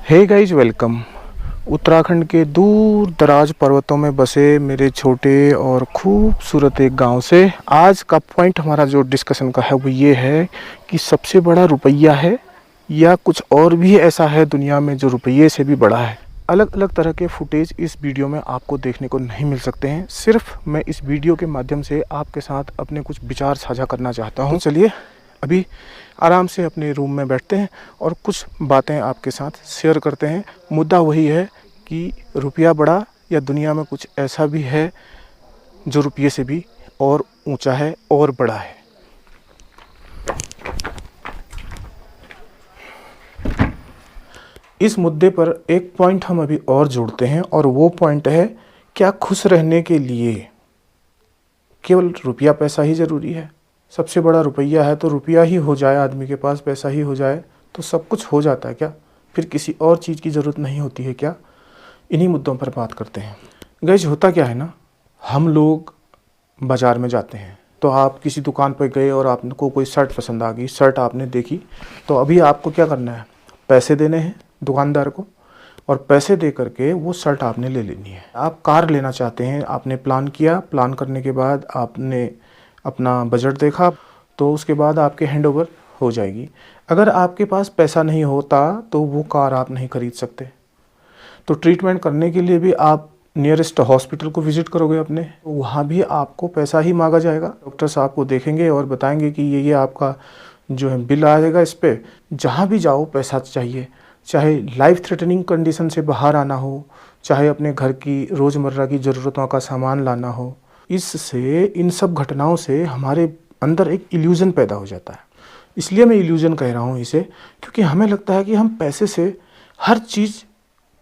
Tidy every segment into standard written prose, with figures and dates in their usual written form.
Hey guys welcome. Uttarakhand के दूर दराज पर्वतों में बसे मेरे छोटे और खूबसूरत एक गांव से आज का पॉइंट हमारा जो डिस्कशन का है वो ये है कि सबसे बड़ा रुपया है या कुछ और भी ऐसा है दुनिया में जो रुपये से भी बड़ा है। अलग अलग तरह के फुटेज इस वीडियो में आपको देखने को नहीं मिल सकते हैं। सिर्फ मैं इस वीडियो के माध्यम से आपके साथ अपने कुछ विचार साझा करना चाहता हूँ। चलिए अभी आराम से अपने रूम में बैठते हैं और कुछ बातें आपके साथ शेयर करते हैं। मुद्दा वही है कि रुपया बड़ा या दुनिया में कुछ ऐसा भी है जो रुपये से भी और ऊंचा है और बड़ा है। इस मुद्दे पर एक पॉइंट हम अभी और जोड़ते हैं और वो पॉइंट है, क्या खुश रहने के लिए केवल रुपया पैसा ही ज़रूरी है? सबसे बड़ा रुपया है तो रुपया ही हो जाए, आदमी के पास पैसा ही हो जाए तो सब कुछ हो जाता है क्या? फिर किसी और चीज़ की ज़रूरत नहीं होती है क्या? इन्हीं मुद्दों पर बात करते हैं। गाइस, होता क्या है ना, हम लोग बाज़ार में जाते हैं तो आप किसी दुकान पर गए और आपको कोई शर्ट पसंद आ गई, शर्ट आपने देखी तो अभी आपको क्या करना है? पैसे देने हैं दुकानदार को और पैसे दे करके वो शर्ट आपने ले लेनी है। आप कार लेना चाहते हैं, आपने प्लान किया, प्लान करने के बाद आपने अपना बजट देखा तो उसके बाद आपके हैंडओवर हो जाएगी। अगर आपके पास पैसा नहीं होता तो वो कार आप नहीं खरीद सकते। तो ट्रीटमेंट करने के लिए भी आप नियरेस्ट हॉस्पिटल को विजिट करोगे अपने, वहाँ भी आपको पैसा ही मांगा जाएगा। डॉक्टर साहब को देखेंगे और बताएंगे कि ये आपका जो है बिल आ जाएगा इस पर। जहाँ भी जाओ पैसा चाहिए, चाहे लाइफ थ्रेटनिंग कंडीशन से बाहर आना हो, चाहे अपने घर की रोज़मर्रा की ज़रूरतों का सामान लाना हो। इससे, इन सब घटनाओं से हमारे अंदर एक इल्यूज़न पैदा हो जाता है। इसलिए मैं इल्यूज़न कह रहा हूँ इसे, क्योंकि हमें लगता है कि हम पैसे से हर चीज़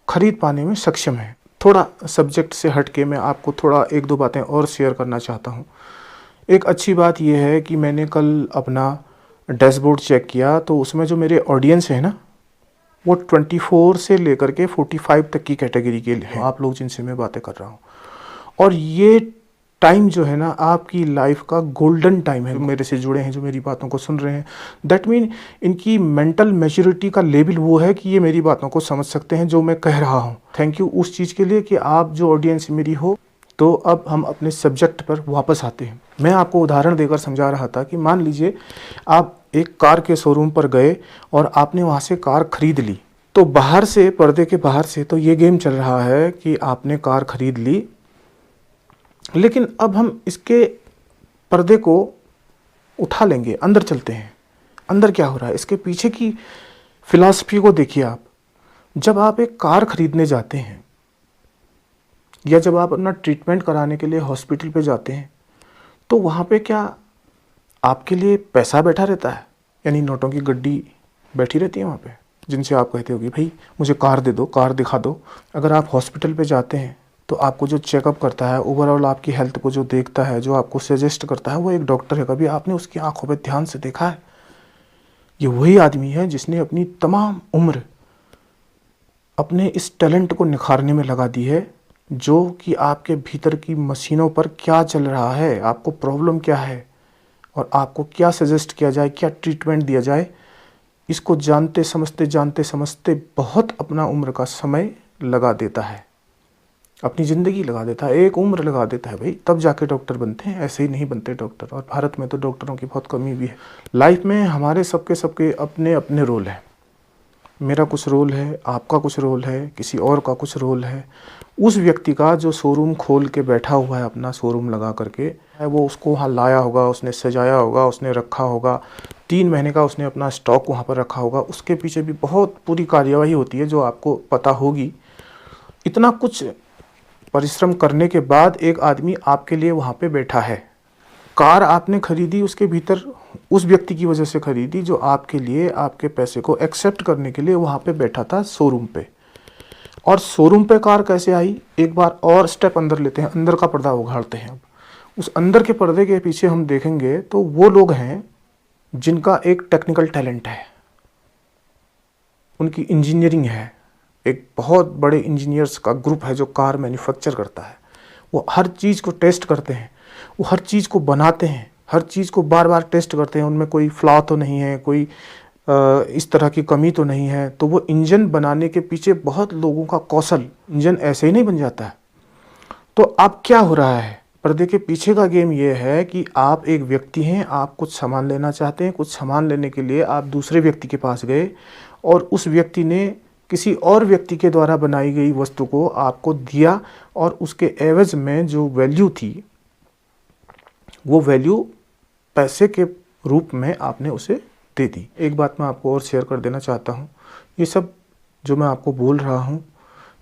खरीद पाने में सक्षम हैं। थोड़ा सब्जेक्ट से हट के मैं आपको थोड़ा एक दो बातें और शेयर करना चाहता हूँ। एक अच्छी बात यह है कि मैंने कल अपना डैशबोर्ड चेक किया तो उसमें जो मेरे ऑडियंस है ना, वो 24 से लेकर के 45 तक की कैटेगरी के हैं, आप लोग जिनसे मैं बातें कर रहा हूँ। और ये टाइम जो है ना, आपकी लाइफ का गोल्डन टाइम है। मेरे से जुड़े हैं, जो मेरी बातों को सुन रहे हैं, दैट मीन इनकी मेंटल मैच्योरिटी का लेवल वो है कि ये मेरी बातों को समझ सकते हैं जो मैं कह रहा हूँ। थैंक यू उस चीज़ के लिए कि आप जो ऑडियंस मेरी हो। तो अब हम अपने सब्जेक्ट पर वापस आते हैं। मैं आपको उदाहरण देकर समझा रहा था कि मान लीजिए आप एक कार के शोरूम पर गए और आपने वहाँ से कार खरीद ली। तो बाहर से, पर्दे के बाहर से तो ये गेम चल रहा है कि आपने कार खरीद ली, लेकिन अब हम इसके पर्दे को उठा लेंगे, अंदर चलते हैं। अंदर क्या हो रहा है, इसके पीछे की फिलॉसफी को देखिए आप। जब आप एक कार खरीदने जाते हैं या जब आप अपना ट्रीटमेंट कराने के लिए हॉस्पिटल पे जाते हैं तो वहाँ पे क्या आपके लिए पैसा बैठा रहता है? यानी नोटों की गड्डी बैठी रहती है वहाँ पे, जिनसे आप कहते हो कि भाई मुझे कार दे दो, कार दिखा दो। अगर आप हॉस्पिटल पे जाते हैं तो आपको जो चेकअप करता है, ओवरऑल आपकी हेल्थ को जो देखता है, जो आपको सजेस्ट करता है, वो एक डॉक्टर है। कभी आपने उसकी आंखों पे ध्यान से देखा है? ये वही आदमी है जिसने अपनी तमाम उम्र अपने इस टैलेंट को निखारने में लगा दी है, जो कि आपके भीतर की मशीनों पर क्या चल रहा है, आपको प्रॉब्लम क्या है और आपको क्या सजेस्ट किया जाए, क्या ट्रीटमेंट दिया जाए, इसको जानते समझते बहुत अपना उम्र का समय लगा देता है, अपनी ज़िंदगी लगा देता है, एक उम्र लगा देता है भाई, तब जाके डॉक्टर बनते हैं। ऐसे ही नहीं बनते डॉक्टर। और भारत में तो डॉक्टरों की बहुत कमी भी है। लाइफ में हमारे सबके अपने अपने रोल हैं। मेरा कुछ रोल है, आपका कुछ रोल है, किसी और का कुछ रोल है। उस व्यक्ति का जो शोरूम खोल के बैठा हुआ है, अपना शोरूम लगा करके, वो उसको वहाँ लाया होगा, उसने सजाया होगा, उसने रखा होगा, 3 महीने का उसने अपना स्टॉक वहाँ पर रखा होगा। उसके पीछे भी बहुत पूरी कार्यवाही होती है जो आपको पता होगी। इतना कुछ परिश्रम करने के बाद एक आदमी आपके लिए वहाँ पे बैठा है। कार आपने खरीदी, उसके भीतर उस व्यक्ति की वजह से खरीदी जो आपके लिए, आपके पैसे को एक्सेप्ट करने के लिए वहाँ पे बैठा था शोरूम पे। और शोरूम पे कार कैसे आई, एक बार और स्टेप अंदर लेते हैं, अंदर का पर्दा उघाड़ते हैं। अब उस अंदर के पर्दे के पीछे हम देखेंगे तो वो लोग हैं जिनका एक टेक्निकल टैलेंट है, उनकी इंजीनियरिंग है। एक बहुत बड़े इंजीनियर्स का ग्रुप है जो कार मैन्युफैक्चर करता है। वो हर चीज़ को टेस्ट करते हैं, वो हर चीज़ को बनाते हैं, हर चीज़ को बार बार टेस्ट करते हैं, उनमें कोई फ्लॉ तो नहीं है, कोई इस तरह की कमी तो नहीं है। तो वो इंजन बनाने के पीछे बहुत लोगों का कौशल, इंजन ऐसे ही नहीं बन जाता है। तो अब क्या हो रहा है, पर्दे के पीछे का गेम ये है कि आप एक व्यक्ति हैं, आप कुछ सामान लेना चाहते हैं, कुछ सामान लेने के लिए आप दूसरे व्यक्ति के पास गए और उस व्यक्ति ने किसी और व्यक्ति के द्वारा बनाई गई वस्तु को आपको दिया और उसके एवज में जो वैल्यू थी वो वैल्यू पैसे के रूप में आपने उसे दे दी। एक बात मैं आपको और शेयर कर देना चाहता हूँ, ये सब जो मैं आपको बोल रहा हूँ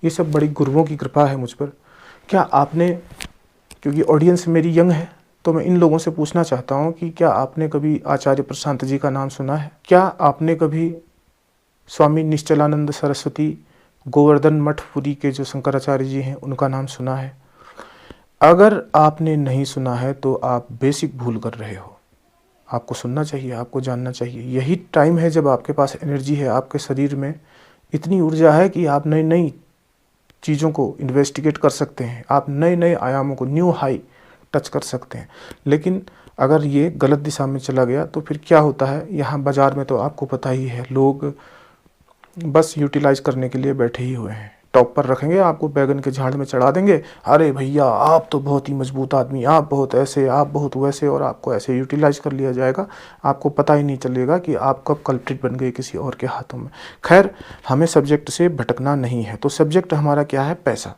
ये सब बड़ी गुरुओं की कृपा है मुझ पर। क्या आपने, क्योंकि ऑडियंस मेरी यंग है तो मैं इन लोगों से पूछना चाहता हूँ कि क्या आपने कभी आचार्य प्रशांत जी का नाम सुना है? क्या आपने कभी स्वामी निश्चलानंद सरस्वती गोवर्धन मठ पुरी के जो शंकराचार्य जी हैं उनका नाम सुना है? अगर आपने नहीं सुना है तो आप बेसिक भूल कर रहे हो। आपको सुनना चाहिए, आपको जानना चाहिए। यही टाइम है जब आपके पास एनर्जी है, आपके शरीर में इतनी ऊर्जा है कि आप नई नई चीज़ों को इन्वेस्टिगेट कर सकते हैं, आप नए नए आयामों को, न्यू हाई टच कर सकते हैं। लेकिन अगर ये गलत दिशा में चला गया तो फिर क्या होता है, यहाँ बाज़ार में तो आपको पता ही है, लोग बस यूटिलाइज करने के लिए बैठे ही हुए हैं। टॉप पर रखेंगे, आपको बैगन के झाड़ में चढ़ा देंगे, अरे भैया आप तो बहुत ही मजबूत आदमी, आप बहुत ऐसे, आप बहुत वैसे, और आपको ऐसे यूटिलाइज कर लिया जाएगा। आपको पता ही नहीं चलेगा कि आप कब कल्प्रिट बन गए किसी और के हाथों में। खैर, हमें सब्जेक्ट से भटकना नहीं है, तो सब्जेक्ट हमारा क्या है? पैसा।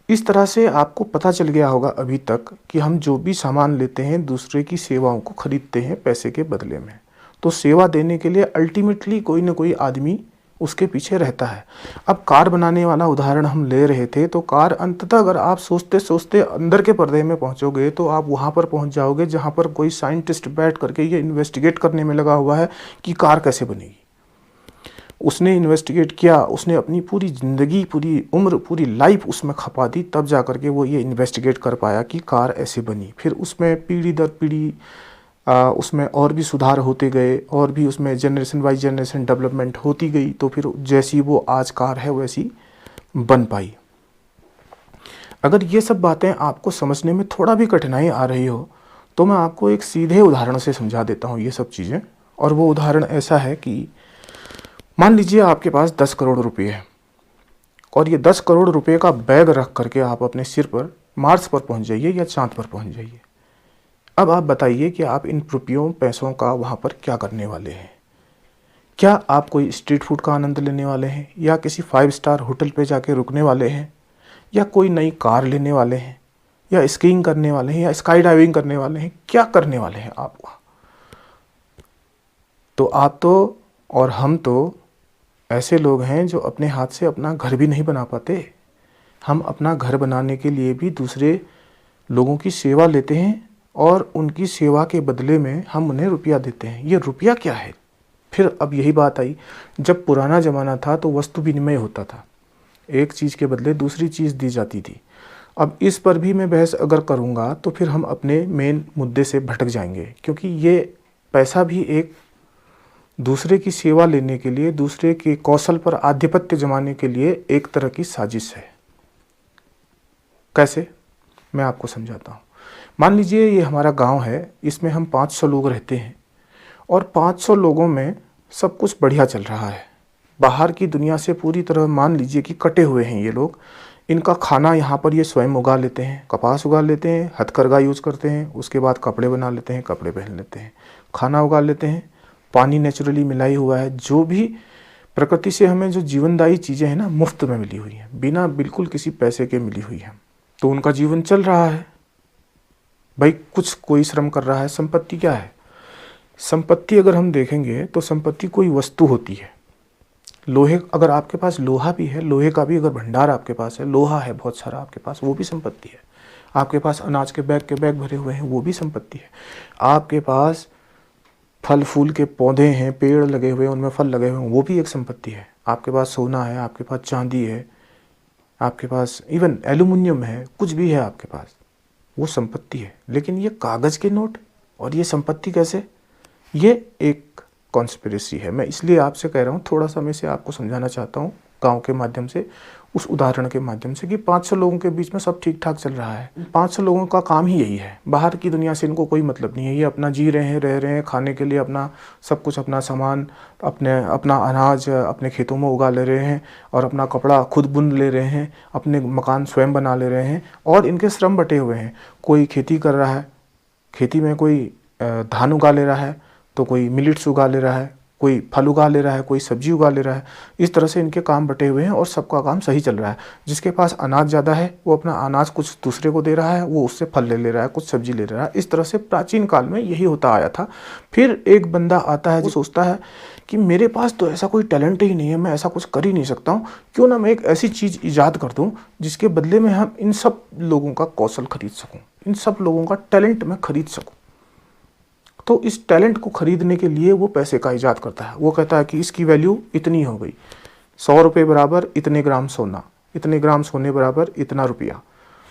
इस तरह से आपको पता चल गया होगा अभी तक कि हम जो भी सामान लेते हैं दूसरे की सेवाओं को खरीदते हैं पैसे के बदले में। तो सेवा देने के लिए अल्टीमेटली कोई ना कोई आदमी उसके पीछे रहता है। अब कार बनाने वाला उदाहरण हम ले रहे थे, तो कार अंततः अगर आप सोचते सोचते अंदर के पर्दे में पहुंचोगे तो आप वहां पर पहुंच जाओगे जहां पर कोई साइंटिस्ट बैठ करके ये इन्वेस्टिगेट करने में लगा हुआ है कि कार कैसे बनेगी। उसने इन्वेस्टिगेट किया, उसने अपनी पूरी ज़िंदगी, पूरी उम्र, पूरी लाइफ उसमें खपा दी, तब जा करके वो ये इन्वेस्टिगेट कर पाया कि कार ऐसे बनी। फिर उसमें पीढ़ी दर पीढ़ी उसमें और भी सुधार होते गए और भी उसमें जनरेशन बाई जनरेशन डेवलपमेंट होती गई, तो फिर जैसी वो आज कार है वैसी बन पाई। अगर ये सब बातें आपको समझने में थोड़ा भी कठिनाई आ रही हो तो मैं आपको एक सीधे उदाहरण से समझा देता हूँ ये सब चीज़ें। और वो उदाहरण ऐसा है कि मान लीजिए आपके पास 10 करोड़ रुपये है और ये 10 करोड़ रुपये का बैग रख करके आप अपने सिर पर मार्स पर पहुँच जाइए या चाँद पर पहुँच जाइए। अब आप बताइए कि आप इन रुपयों पैसों का वहाँ पर क्या करने वाले हैं? क्या आप कोई स्ट्रीट फूड का आनंद लेने वाले हैं, या किसी 5 स्टार होटल पे जाके रुकने वाले हैं, या कोई नई कार लेने वाले हैं, या स्कीइंग करने वाले हैं, या स्काई डाइविंग करने वाले हैं? क्या करने वाले हैं आप वहाँ? तो आप तो और हम तो ऐसे लोग हैं जो अपने हाथ से अपना घर भी नहीं बना पाते। हम अपना घर बनाने के लिए भी दूसरे लोगों की सेवा लेते हैं और उनकी सेवा के बदले में हम उन्हें रुपया देते हैं। ये रुपया क्या है? फिर अब यही बात आई, जब पुराना ज़माना था तो वस्तु विनिमय होता था, एक चीज़ के बदले दूसरी चीज़ दी जाती थी। अब इस पर भी मैं बहस अगर करूँगा तो फिर हम अपने मेन मुद्दे से भटक जाएंगे, क्योंकि ये पैसा भी एक दूसरे की सेवा लेने के लिए, दूसरे के कौशल पर आधिपत्य जमाने के लिए एक तरह की साजिश है। कैसे? मैं आपको समझाता हूँ। मान लीजिए ये हमारा गांव है, इसमें हम 500 लोग रहते हैं और 500 लोगों में सब कुछ बढ़िया चल रहा है। बाहर की दुनिया से पूरी तरह मान लीजिए कि कटे हुए हैं ये लोग। इनका खाना यहाँ पर ये स्वयं उगा लेते हैं, कपास उगा लेते हैं, हथकरघा यूज करते हैं, उसके बाद कपड़े बना लेते हैं, कपड़े पहन लेते हैं, खाना उगा लेते हैं, पानी नेचुरली मिलाई हुआ है। जो भी प्रकृति से हमें जो जीवनदायी चीज़ें हैं ना, मुफ्त में मिली हुई हैं, बिना बिल्कुल किसी पैसे के मिली हुई हैं। तो उनका जीवन चल रहा है भाई, कुछ कोई श्रम कर रहा है। संपत्ति क्या है? संपत्ति अगर हम देखेंगे तो संपत्ति कोई वस्तु होती है। लोहे, अगर आपके पास लोहा भी है, लोहे का भी अगर भंडार आपके पास है, लोहा है बहुत सारा आपके पास, वो भी संपत्ति है। आपके पास अनाज के बैग भरे हुए हैं, वो भी संपत्ति है। आपके पास फल फूल के पौधे हैं, पेड़ लगे हुए हैं, उनमें फल लगे हुए हैं, वो भी एक संपत्ति है। आपके पास सोना है, आपके पास चांदी है, आपके पास इवन एल्यूमिनियम है, कुछ भी है आपके पास, वो संपत्ति है। लेकिन ये कागज़ के नोट और ये संपत्ति कैसे? ये एक कॉन्स्पिरेसी है। मैं इसलिए आपसे कह रहा हूँ, थोड़ा सा मैं इसे आपको समझाना चाहता हूँ, गांव के माध्यम से, उस उदाहरण के माध्यम से कि 500 लोगों के बीच में सब ठीक ठाक चल रहा है। 500 लोगों का काम ही यही है, बाहर की दुनिया से इनको कोई मतलब नहीं है। ये अपना जी रहे हैं, रह रहे हैं, खाने के लिए अपना सब कुछ, अपना सामान, अपना अनाज अपने खेतों में उगा ले रहे हैं और अपना कपड़ा खुद बुन ले रहे हैं, अपने मकान स्वयं बना ले रहे हैं और इनके श्रम बटे हुए हैं। कोई खेती कर रहा है, खेती में कोई धान उगा ले रहा है, तो कोई मिलेट्स उगा ले रहा है, कोई फल उगा ले रहा है, कोई सब्जी उगा ले रहा है। इस तरह से इनके काम बटे हुए हैं और सबका काम सही चल रहा है। जिसके पास अनाज ज़्यादा है वो अपना अनाज कुछ दूसरे को दे रहा है, वो उससे फल ले रहा है, कुछ सब्जी ले रहा है। इस तरह से प्राचीन काल में यही होता आया था। फिर एक बंदा आता है जो सोचता है कि मेरे पास तो ऐसा कोई टैलेंट ही नहीं है, मैं ऐसा कुछ कर ही नहीं सकता हूँ, क्यों ना मैं एक ऐसी चीज़ ईजाद कर दूँ जिसके बदले में हम इन सब लोगों का कौशल खरीद सकूँ, इन सब लोगों का टैलेंट मैं खरीद सकूँ। तो इस टैलेंट को खरीदने के लिए वो पैसे का इजाद करता है। वो कहता है कि इसकी वैल्यू इतनी हो गई, 100 रुपये बराबर इतने ग्राम सोना, इतने ग्राम सोने बराबर इतना रुपया।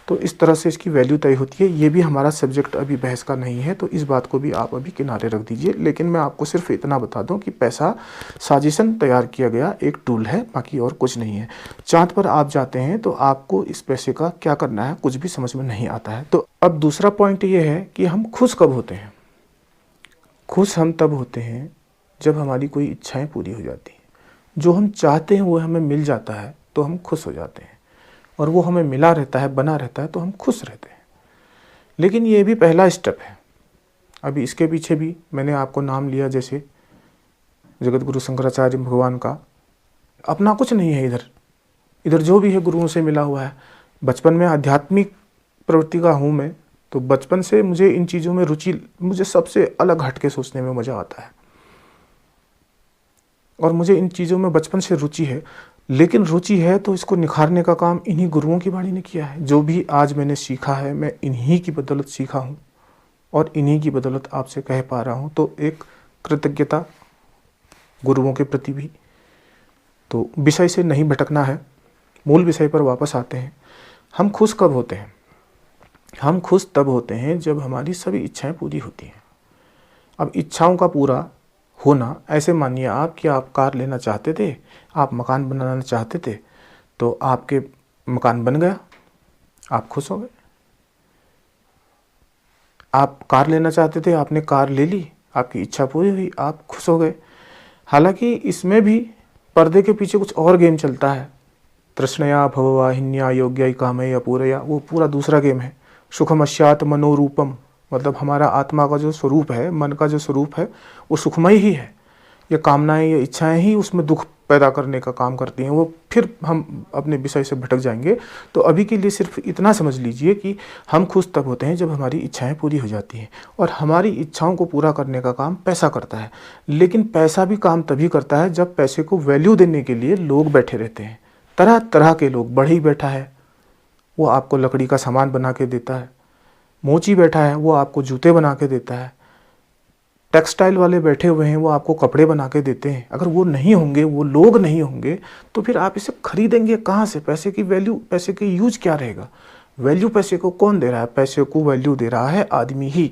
तो इस तरह से इसकी वैल्यू तय होती है। ये भी हमारा सब्जेक्ट अभी बहस का नहीं है, तो इस बात को भी आप अभी किनारे रख दीजिए। लेकिन मैं आपको सिर्फ इतना बता दूं कि पैसा साजिशन तैयार किया गया एक टूल है, बाकी और कुछ नहीं है। चाँद पर आप जाते हैं तो आपको इस पैसे का क्या करना है कुछ भी समझ में नहीं आता है। तो अब दूसरा पॉइंट ये है कि हम खुश कब होते हैं। खुश हम तब होते हैं जब हमारी कोई इच्छाएं पूरी हो जाती हैं। जो हम चाहते हैं वो हमें मिल जाता है तो हम खुश हो जाते हैं, और वो हमें मिला रहता है, बना रहता है तो हम खुश रहते हैं। लेकिन ये भी पहला स्टेप है। अभी इसके पीछे भी मैंने आपको नाम लिया, जैसे जगत गुरु शंकराचार्य भगवान का अपना कुछ नहीं है। इधर जो भी है गुरुओं से मिला हुआ है। बचपन में आध्यात्मिक प्रवृत्ति का हूँ मैं, तो बचपन से मुझे इन चीज़ों में रुचि, मुझे सबसे अलग हट के सोचने में मज़ा आता है और मुझे इन चीज़ों में बचपन से रुचि है। लेकिन रुचि है तो इसको निखारने का काम इन्हीं गुरुओं की वाणी ने किया है। जो भी आज मैंने सीखा है मैं इन्हीं की बदौलत सीखा हूँ और इन्हीं की बदौलत आपसे कह पा रहा हूँ। तो एक कृतज्ञता गुरुओं के प्रति भी। तो विषय से नहीं भटकना है, मूल विषय पर वापस आते हैं। हम खुश कब होते हैं? हम खुश तब होते हैं जब हमारी सभी इच्छाएं पूरी होती हैं। अब इच्छाओं का पूरा होना, ऐसे मानिए आप कि आप कार लेना चाहते थे, आप मकान बनाना चाहते थे, तो आपके मकान बन गया, आप खुश हो गए। आप कार लेना चाहते थे, आपने कार ले ली, आपकी इच्छा पूरी हुई, आप खुश हो गए। हालांकि इसमें भी पर्दे के पीछे कुछ और गेम चलता है। तृष्णया भववाहिन्या योग्या कामया पूरया, वो पूरा दूसरा गेम है। सुखमस्यात् मनोरूपम, मतलब हमारा आत्मा का जो स्वरूप है, मन का जो स्वरूप है, वो सुखमय ही है। ये कामनाएं, ये इच्छाएं ही उसमें दुख पैदा करने का काम करती हैं। वो फिर हम अपने विषय से भटक जाएंगे। तो अभी के लिए सिर्फ इतना समझ लीजिए कि हम खुश तब होते हैं जब हमारी इच्छाएं पूरी हो जाती हैं, और हमारी इच्छाओं को पूरा करने का काम पैसा करता है। लेकिन पैसा भी काम तभी करता है जब पैसे को वैल्यू देने के लिए लोग बैठे रहते हैं। तरह तरह के लोग, बढ़ई बैठा है वो आपको लकड़ी का सामान बना के देता है, मोची बैठा है वो आपको जूते बना के देता है, टेक्सटाइल वाले बैठे हुए हैं वो आपको कपड़े बना के देते हैं। अगर वो नहीं होंगे, वो लोग नहीं होंगे, तो फिर आप इसे खरीदेंगे कहाँ से? पैसे की वैल्यू, पैसे की यूज क्या रहेगा? वैल्यू पैसे को कौन दे रहा है? पैसे को वैल्यू दे रहा है आदमी ही।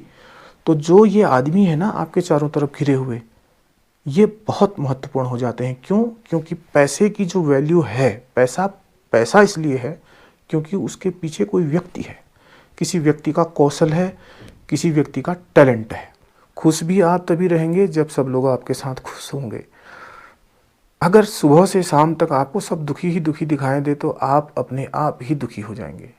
तो जो ये आदमी है ना आपके चारों तरफ घिरे हुए, ये बहुत महत्वपूर्ण हो जाते हैं। क्यों? क्योंकि पैसे की जो वैल्यू है, पैसा इसलिए है क्योंकि उसके पीछे कोई व्यक्ति है, किसी व्यक्ति का कौशल है, किसी व्यक्ति का टैलेंट है। खुश भी आप तभी रहेंगे जब सब लोग आपके साथ खुश होंगे। अगर सुबह से शाम तक आपको सब दुखी ही दुखी दिखाई दे तो आप अपने आप ही दुखी हो जाएंगे।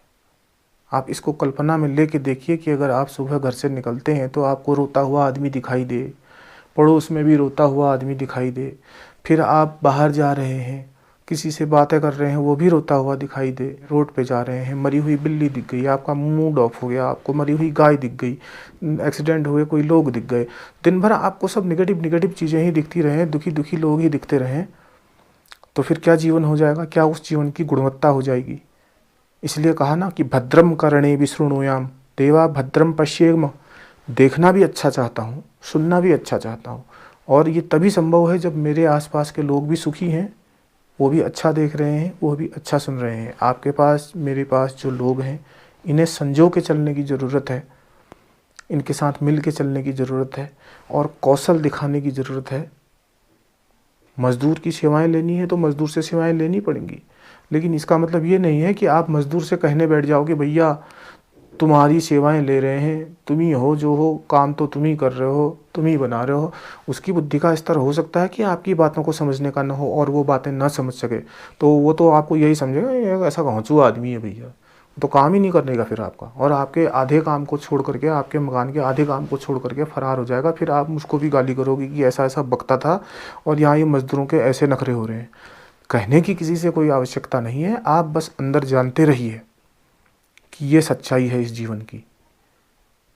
आप इसको कल्पना में लेके देखिए कि अगर आप सुबह घर से निकलते हैं तो आपको रोता हुआ आदमी दिखाई दे, पड़ोस में भी रोता हुआ आदमी दिखाई दे, फिर आप बाहर जा रहे हैं, किसी से बातें कर रहे हैं, वो भी रोता हुआ दिखाई दे, रोड पे जा रहे हैं, मरी हुई बिल्ली दिख गई, आपका मूड ऑफ हो गया, आपको मरी हुई गाय दिख गई, एक्सीडेंट हुए कोई लोग दिख गए, दिन भर आपको सब निगेटिव चीज़ें ही दिखती रहें, दुखी दुखी लोग ही दिखते रहें, तो फिर क्या जीवन हो जाएगा? क्या उस जीवन की गुणवत्ता हो जाएगी? इसलिए कहा ना कि भद्रम करणे विशृणुयाम देवा भद्रम पश्येम। देखना भी अच्छा चाहता हूँ, सुनना भी अच्छा चाहता हूँ, और ये तभी संभव है जब मेरे आसपास के लोग भी सुखी हैं, वो भी अच्छा देख रहे हैं, वो भी अच्छा सुन रहे हैं। आपके पास, मेरे पास जो लोग हैं, इन्हें संजो के चलने की ज़रूरत है, इनके साथ मिल के चलने की ज़रूरत है, और कौशल दिखाने की ज़रूरत है मज़दूर की सेवाएं लेनी है तो मज़दूर से सेवाएं लेनी पड़ेंगी, लेकिन इसका मतलब ये नहीं है कि आप मज़दूर से कहने बैठ जाओगे भैया तुम्हारी सेवाएं ले रहे हैं, तुम ही हो जो हो, काम तो तुम ही कर रहे हो, तुम ही बना रहे हो। उसकी बुद्धि का स्तर हो सकता है कि आपकी बातों को समझने का न हो और वो बातें न समझ सके, तो वो तो आपको यही समझेगा ये ऐसा घोंचू आदमी है भैया, तो काम ही नहीं करने का फिर आपका, और आपके आधे काम को छोड़ करके, आपके मकान के आधे काम को छोड़ करके फरार हो जाएगा। फिर आप मुझको भी गाली करोगे कि ऐसा ऐसा बकता था और यहाँ ये मज़दूरों के ऐसे नखरे हो रहे हैं। कहने की किसी से कोई आवश्यकता नहीं है, आप बस अंदर जानते रहिए कि ये सच्चाई है इस जीवन की,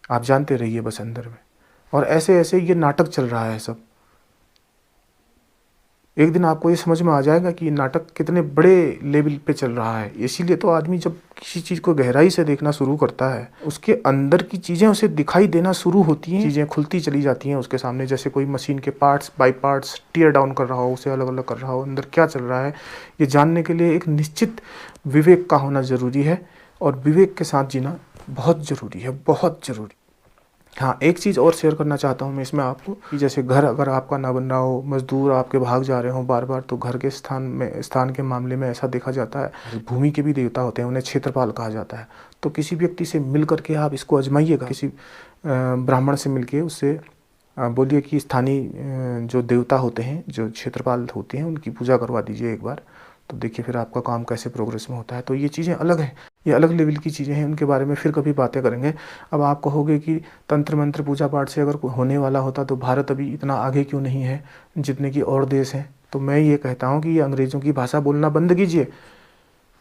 आप जानते रहिए बस अंदर में। और ऐसे ऐसे ये नाटक चल रहा है सब, एक दिन आपको ये समझ में आ जाएगा कि ये नाटक कितने बड़े लेवल पे चल रहा है। इसीलिए तो आदमी जब किसी चीज़ को गहराई से देखना शुरू करता है, उसके अंदर की चीज़ें उसे दिखाई देना शुरू होती हैं, चीज़ें खुलती चली जाती हैं उसके सामने, जैसे कोई मशीन के parts by parts tear down कर रहा हो, उसे अलग अलग कर रहा हो, अंदर क्या चल रहा है ये जानने के लिए एक निश्चित विवेक का होना ज़रूरी है, और विवेक के साथ जीना बहुत ज़रूरी है, बहुत ज़रूरी। हाँ, एक चीज़ और शेयर करना चाहता हूँ मैं इसमें आपको, कि जैसे घर अगर आपका ना बन रहा हो, मज़दूर आपके भाग जा रहे हो बार बार, तो घर के स्थान के मामले में ऐसा देखा जाता है, भूमि के भी देवता होते हैं, उन्हें क्षेत्रपाल कहा जाता है। तो किसी व्यक्ति से मिल करके आप इसको आजमाइएगा, किसी ब्राह्मण से मिलके उससे बोलिए कि स्थानीय जो देवता होते हैं, जो क्षेत्रपाल होते हैं, उनकी पूजा करवा दीजिए एक बार, तो देखिए फिर आपका काम कैसे प्रोग्रेस में होता है। तो ये चीज़ें अलग हैं, ये अलग लेवल की चीज़ें हैं, उनके बारे में फिर कभी बातें करेंगे। अब आप कहोगे कि तंत्र मंत्र पूजा पाठ से अगर होने वाला होता तो भारत अभी इतना आगे क्यों नहीं है जितने कि और देश हैं। तो मैं ये कहता हूँ कि ये अंग्रेज़ों की भाषा बोलना बंद कीजिए।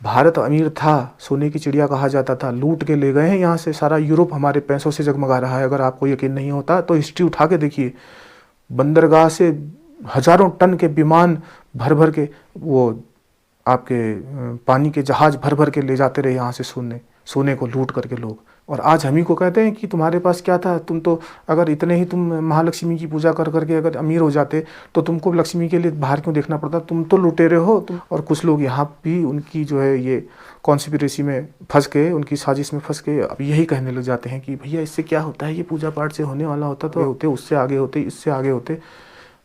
भारत अमीर था, सोने की चिड़िया कहा जाता था, लूट के ले गए हैं यहाँ से, सारा यूरोप हमारे पैसों से जगमगा रहा है। अगर आपको यकीन नहीं होता तो हिस्ट्री उठा के देखिए, बंदरगाह से हज़ारों टन के विमान भर भर के, वो आपके पानी के जहाज भर भर के ले जाते रहे यहाँ से सोने को लूट करके लोग। और आज हम ही को कहते हैं कि तुम्हारे पास क्या था, तुम तो अगर इतने ही तुम महालक्ष्मी की पूजा कर करके अगर अमीर हो जाते तो तुमको लक्ष्मी के लिए बाहर क्यों देखना पड़ता, तुम तो लुटेरे हो तुम। और कुछ लोग यहाँ भी उनकी जो है ये कॉन्स्पिरेसी में फंस के, उनकी साजिश में फंस के अब यही कहने लग जाते हैं कि भैया इससे क्या होता है, ये पूजा पाठ से होने वाला होता तो होते, उससे आगे होते, इससे आगे होते,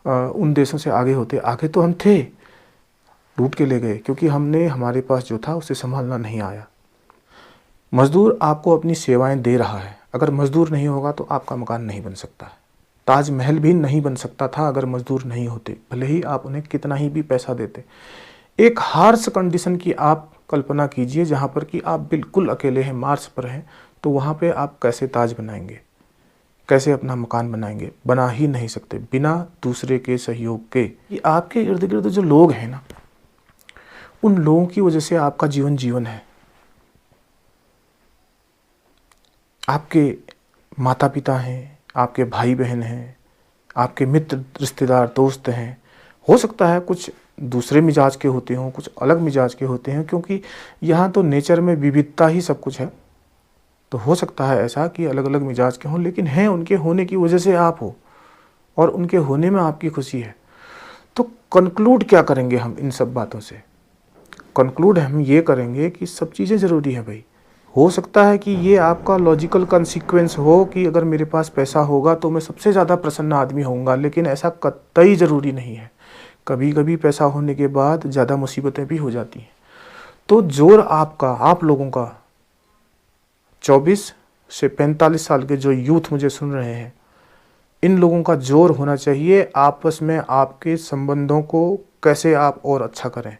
उन देशों से आगे होते। आगे तो हम थे, लूट के ले गए, क्योंकि हमने हमारे पास जो था उसे संभालना नहीं आया। मज़दूर आपको अपनी सेवाएं दे रहा है, अगर मज़दूर नहीं होगा तो आपका मकान नहीं बन सकता है। ताजमहल भी नहीं बन सकता था अगर मज़दूर नहीं होते, भले ही आप उन्हें कितना ही भी पैसा देते। एक हार्श कंडीशन की आप कल्पना कीजिए, जहाँ पर कि आप बिल्कुल अकेले हैं, मार्स पर हैं, तो वहाँ पे आप कैसे ताज बनाएंगे, कैसे अपना मकान बनाएंगे? बना ही नहीं सकते बिना दूसरे के सहयोग के। ये आपके इर्द गिर्द जो लोग हैं ना, उन लोगों की वजह से आपका जीवन है। आपके माता पिता हैं, आपके भाई बहन हैं, आपके मित्र रिश्तेदार दोस्त हैं। हो सकता है कुछ दूसरे मिजाज के होते हों, कुछ अलग मिजाज के होते हैं, क्योंकि यहाँ तो नेचर में विविधता ही सब कुछ है। तो हो सकता है ऐसा कि अलग अलग मिजाज के हों, लेकिन हैं, उनके होने की वजह से आप हो और उनके होने में आपकी खुशी है। तो कंक्लूड क्या करेंगे हम इन सब बातों से? कंक्लूड हम ये करेंगे कि सब चीज़ें ज़रूरी हैं भाई। हो सकता है कि ये आपका लॉजिकल कंसिक्वेंस हो कि अगर मेरे पास पैसा होगा तो मैं सबसे ज़्यादा प्रसन्न आदमी होऊंगा, लेकिन ऐसा कतई ज़रूरी नहीं है। कभी कभी पैसा होने के बाद ज़्यादा मुसीबतें भी हो जाती हैं। तो जोर आपका, आप लोगों का, 24 से 45 साल के जो यूथ मुझे सुन रहे हैं, इन लोगों का जोर होना चाहिए आपस में आपके संबंधों को कैसे आप और अच्छा करें।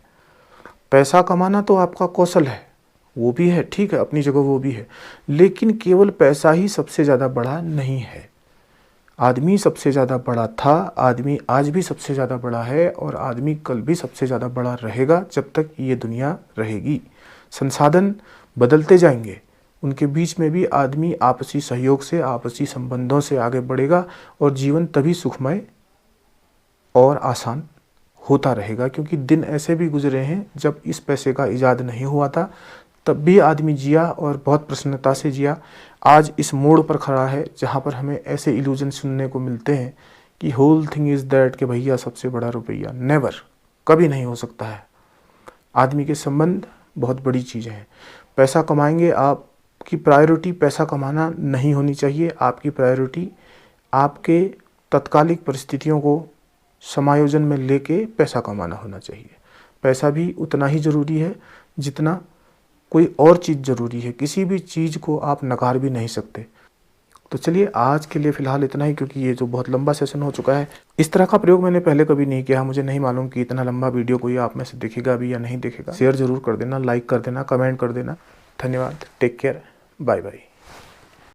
पैसा कमाना तो आपका कौशल है, वो भी है, ठीक है, अपनी जगह वो भी है, लेकिन केवल पैसा ही सबसे ज़्यादा बड़ा नहीं है। आदमी सबसे ज़्यादा बड़ा था, आदमी आज भी सबसे ज़्यादा बड़ा है, और आदमी कल भी सबसे ज़्यादा बड़ा रहेगा जब तक ये दुनिया रहेगी। संसाधन बदलते जाएंगे, उनके बीच में भी आदमी आपसी सहयोग से, आपसी संबंधों से आगे बढ़ेगा, और जीवन तभी सुखमय और आसान होता रहेगा। क्योंकि दिन ऐसे भी गुजरे हैं जब इस पैसे का इजाद नहीं हुआ था, तब भी आदमी जिया और बहुत प्रसन्नता से जिया। आज इस मोड़ पर खड़ा है जहाँ पर हमें ऐसे इल्यूजन सुनने को मिलते हैं कि होल थिंग इज़ दैट, कि भैया सबसे बड़ा रुपया। नेवर, कभी नहीं हो सकता है। आदमी के संबंध बहुत बड़ी चीज़ें हैं। पैसा कमाएंगे, आपकी प्रायोरिटी पैसा कमाना नहीं होनी चाहिए। आपकी प्रायोरिटी आपके तत्कालिक परिस्थितियों को समायोजन में लेके पैसा कमाना होना चाहिए। पैसा भी उतना ही ज़रूरी है जितना कोई और चीज़ ज़रूरी है। किसी भी चीज़ को आप नकार भी नहीं सकते। तो चलिए आज के लिए फ़िलहाल इतना ही, क्योंकि ये जो बहुत लंबा सेशन हो चुका है। इस तरह का प्रयोग मैंने पहले कभी नहीं किया। मुझे नहीं मालूम कि इतना लंबा वीडियो कोई आप में से देखेगा भी या नहीं देखेगा। शेयर ज़रूर कर देना, लाइक कर देना, कमेंट कर देना। धन्यवाद। Take care. Bye bye.